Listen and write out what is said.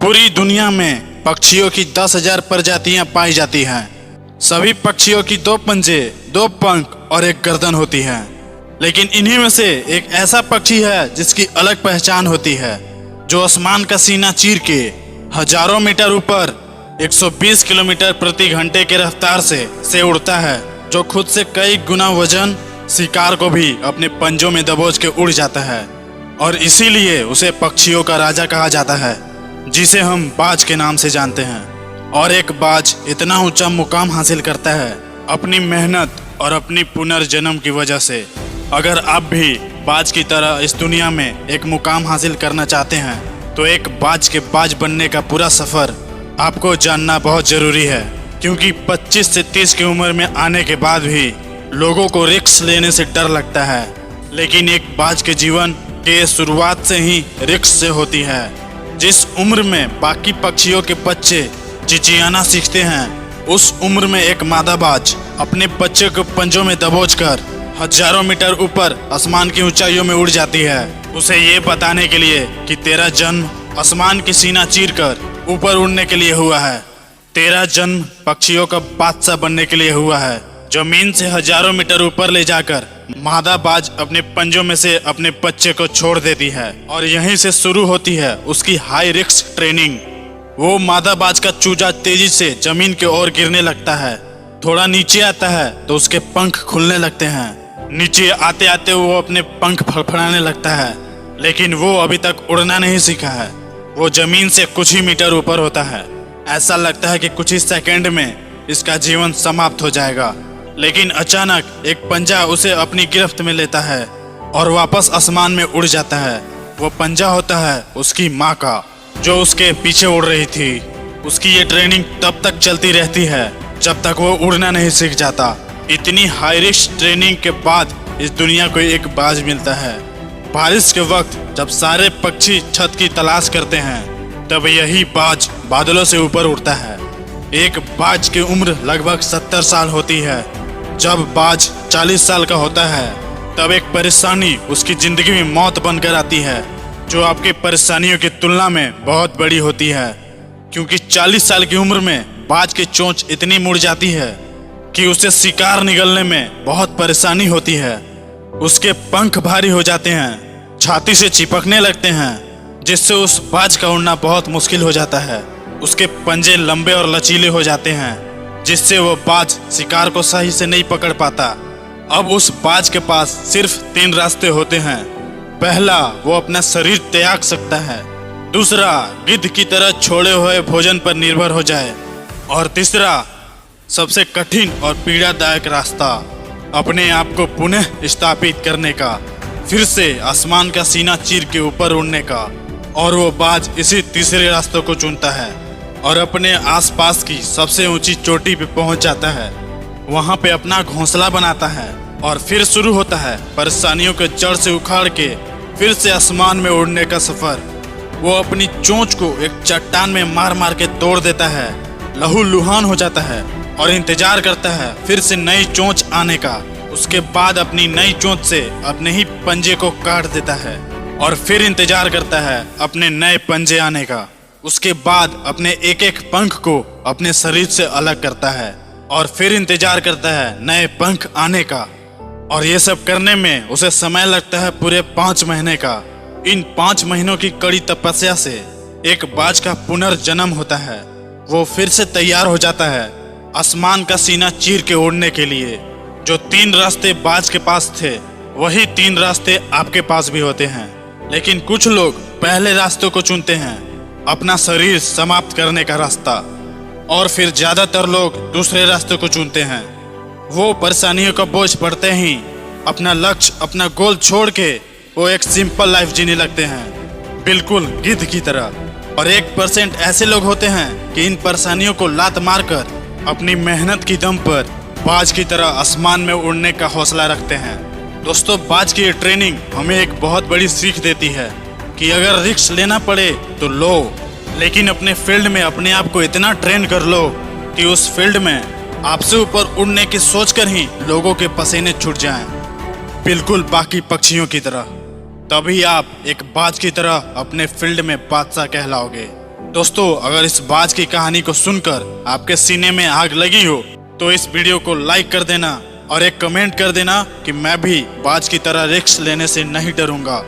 पूरी दुनिया में पक्षियों की 10,000 प्रजातियां पाई जाती हैं। सभी पक्षियों की 2 पंजे, 2 पंख और एक गर्दन होती है। लेकिन इन्हीं में से एक ऐसा पक्षी है जिसकी अलग पहचान होती है, जो आसमान का सीना चीर के हजारों मीटर ऊपर 120 किलोमीटर प्रति घंटे की रफ्तार से उड़ता है, जो खुद से कई गुना वजन शिकार को भी अपने पंजों में दबोच के उड़ जाता है। और इसीलिए उसे पक्षियों का राजा कहा जाता है, जिसे हम बाज के नाम से जानते हैं। और एक बाज इतना ऊंचा मुकाम हासिल करता है अपनी मेहनत और अपनी पुनर्जन्म की वजह से। अगर आप भी बाज की तरह इस दुनिया में एक मुकाम हासिल करना चाहते हैं, तो एक बाज के बाज बनने का पूरा सफर आपको जानना बहुत जरूरी है। क्योंकि 25 से 30 की उम्र में आने के बाद भी लोगों को रिस्क लेने से डर लगता है, लेकिन एक बाज के जीवन के शुरुआत से ही रिस्क से होती है। जिस उम्र में बाकी पक्षियों के बच्चे चिचियाना सीखते हैं, उस उम्र में एक मादा बाज अपने बच्चे को पंजों में दबोचकर हजारों मीटर ऊपर आसमान की ऊंचाइयों में उड़ जाती है, उसे ये बताने के लिए कि तेरा जन्म आसमान की सीना चीरकर ऊपर उड़ने के लिए हुआ है। तेरा जन्म पक्षियों का बादशाह बनने के लिए हुआ है। जमीन से हजारों मीटर ऊपर ले जाकर मादा बाज अपने पंजों में से अपने बच्चे को छोड़ देती है, और यहीं से शुरू होती है उसकी हाई रिस्क ट्रेनिंग। वो मादा बाज का चूजा तेजी से जमीन की ओर गिरने लगता है। थोड़ा नीचे आता है तो उसके पंख खुलने लगते हैं। नीचे आते आते वो अपने पंख फड़फड़ाने लगता है, लेकिन वो अभी तक उड़ना नहीं सीखा है। वो जमीन से कुछ ही मीटर ऊपर होता है। ऐसा लगता है कि कुछ ही सेकंड में इसका जीवन समाप्त हो जाएगा, लेकिन अचानक एक पंजा उसे अपनी गिरफ्त में लेता है और वापस आसमान में उड़ जाता है। वो पंजा होता है उसकी माँ का, जो उसके पीछे उड़ रही थी। उसकी ये ट्रेनिंग तब तक चलती रहती है जब तक वो उड़ना नहीं सीख जाता। इतनी हाई रिस्क ट्रेनिंग के बाद इस दुनिया को एक बाज मिलता है। बारिश के वक्त जब सारे पक्षी छत की तलाश करते हैं, तब यही बाज बादलों से ऊपर उड़ता है। एक बाज की उम्र लगभग 70 साल होती है। जब बाज 40 साल का होता है, तब एक परेशानी उसकी जिंदगी में मौत बनकर आती है, जो आपकी परेशानियों की तुलना में बहुत बड़ी होती है। क्योंकि 40 साल की उम्र में बाज की चोंच इतनी मुड़ जाती है कि उसे शिकार निगलने में बहुत परेशानी होती है। उसके पंख भारी हो जाते हैं, छाती से चिपकने लगते हैं, जिससे उस बाज का उड़ना बहुत मुश्किल हो जाता है। उसके पंजे लंबे और लचीले हो जाते हैं, जिससे वो बाज शिकार को सही से नहीं पकड़ पाता। अब उस बाज के पास सिर्फ 3 रास्ते होते हैं। पहला, वो अपना शरीर त्याग सकता है। दूसरा, गिद्ध की तरह छोड़े हुए भोजन पर निर्भर हो जाए। और तीसरा, सबसे कठिन और पीड़ादायक रास्ता, अपने आप को पुनः स्थापित करने का, फिर से आसमान का सीना चीर के ऊपर उड़ने का। और वो बाज इसी तीसरे रास्ते को चुनता है और अपने आसपास की सबसे ऊंची चोटी पे पहुंच जाता है। वहां पे अपना घोंसला बनाता है और फिर शुरू होता है परेशानियों के जड़ से उखाड़ के फिर से आसमान में उड़ने का सफर। वो अपनी चोंच को एक चट्टान में मार मार के तोड़ देता है, लहूलुहान हो जाता है और इंतजार करता है फिर से नई चोंच आने का। उसके बाद अपनी नई चोंच से अपने ही पंजे को काट देता है और फिर इंतजार करता है अपने नए पंजे आने का। उसके बाद अपने एक एक पंख को अपने शरीर से अलग करता है और फिर इंतजार करता है नए पंख आने का। और ये सब करने में उसे समय लगता है पूरे 5 महीने का। इन 5 महीनों की कड़ी तपस्या से एक बाज का पुनर्जन्म होता है। वो फिर से तैयार हो जाता है आसमान का सीना चीर के उड़ने के लिए। जो 3 रास्ते बाज के पास थे, वही 3 रास्ते आपके पास भी होते हैं। लेकिन कुछ लोग पहले रास्ते को चुनते हैं, अपना शरीर समाप्त करने का रास्ता, और फिर ज्यादातर लोग दूसरे रास्ते को चुनते हैं। वो परेशानियों का बोझ पड़ते ही अपना लक्ष्य, अपना गोल छोड़ के वो एक सिंपल लाइफ जीने लगते हैं, बिल्कुल गिद्ध की तरह। और 1% ऐसे लोग होते हैं कि इन परेशानियों को लात मारकर अपनी मेहनत की दम पर बाज की तरह आसमान में उड़ने का हौसला रखते हैं। दोस्तों, बाज की ये ट्रेनिंग हमें एक बहुत बड़ी सीख देती है कि अगर रिस्क लेना पड़े तो लो, लेकिन अपने फील्ड में अपने आप को इतना ट्रेन कर लो कि उस फील्ड में आपसे ऊपर उड़ने की सोचकर ही लोगों के पसीने छूट जाएं, बिल्कुल बाकी पक्षियों की तरह। तभी आप एक बाज की तरह अपने फील्ड में बादशाह कहलाओगे। दोस्तों, अगर इस बाज की कहानी को सुनकर आपके सीने में आग लगी हो तो इस वीडियो को लाइक कर देना और एक कमेंट कर देना कि मैं भी बाज की तरह रिस्क लेने से नहीं डरूंगा।